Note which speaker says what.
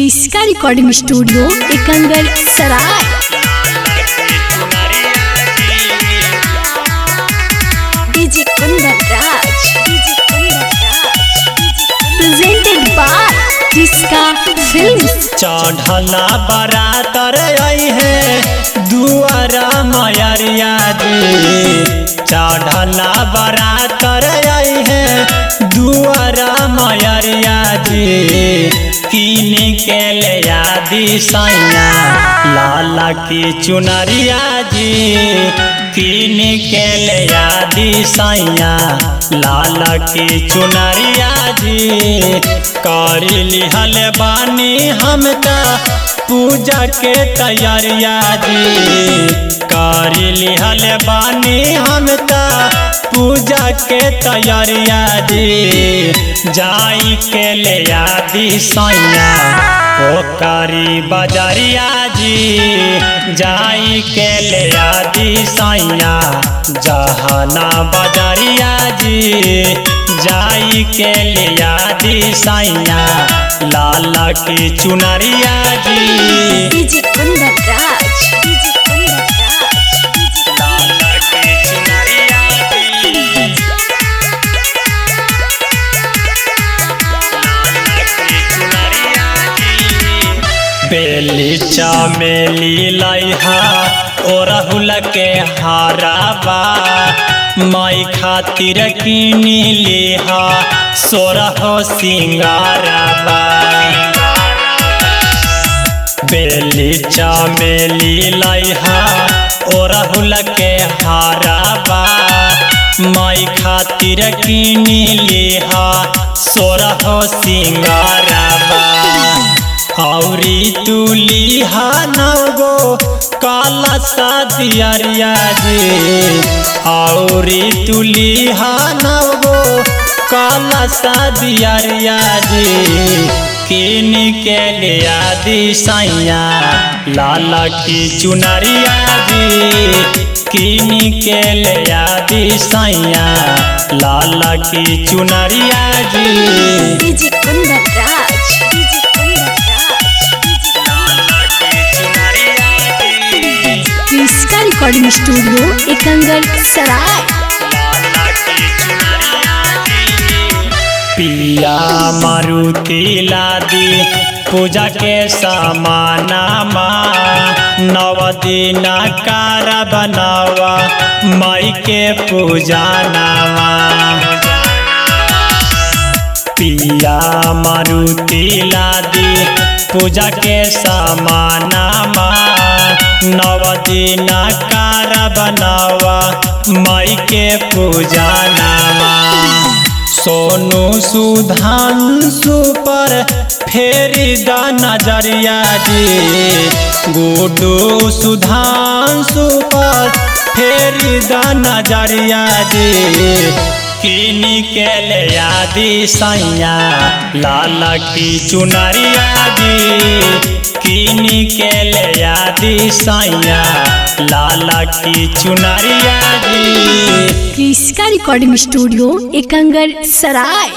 Speaker 1: इसका recording studio Ekangar Sarai. DJ Kundan Raj presented by जिसका films.
Speaker 2: चढ़ना बरातर आई है दुआरा मयरिया जी, चढ़ना बरातर आई है दुआरा मयरिया जी। कीन के ले आदि सैया लाला की चुनरिया जी, कीन के ले आदि सैया लाला की चुनरिया जी। करी लिहल बानी हम ता पूजा के तैयारिया जी, करी लिहल बानी हम ता पूजा के तैयारिया जी। जाई के ले आदि सैया ओ कारी बाजारिया जी, जाई के ले आदि सैया जहाना बाजारिया जी। जाई के ले आदि सैया लाला की चुनरिया जी।
Speaker 1: डीजे कुंदन राज
Speaker 2: लाला की चुनरिया जी, लाला की चुनरिया जी। बेली चमेली लइहा ओ राहुल के हाराबा, माई खातिर किनी लिहा सोरहो सिंगाराबा। बेली चमेली लइहा ओ राहुल के हाराबा, माई खातिर किनी लिहा सोरहो सिंगाराबा। औरी तुलिहा नगो काला सादियारिया जी, औरी तुलिहा नगो काला सादियारिया जी। कीन के ले आदि सैया लाला की चुनरिया जी, कीन के ले आदि सैया लाला की चुनरिया जी।
Speaker 1: डीजे कुंदन राज इसका रिकॉर्डिंग स्टूडियो एकंगर सराय।
Speaker 2: पिया मारुति लादी पूजा के समानामा, नव दिन कार बनावा माई के पूजा नामा। पिया मारुति लादी पूजा के समानामा, नव दिन कार बनावा माई के पूजा नामा। सोनू सुधांशु पर फेरी दा नजरिया जी, गुड्डू सुधांशु पर फेरी दा नजरिया जी। कीन के ले आदि सैया लाला की चुनरिया जी, कीन के ले आदि सैया लाला की चुनरिया जी।
Speaker 1: इसका रिकॉर्डिंग स्टूडियो एकंगर सराय।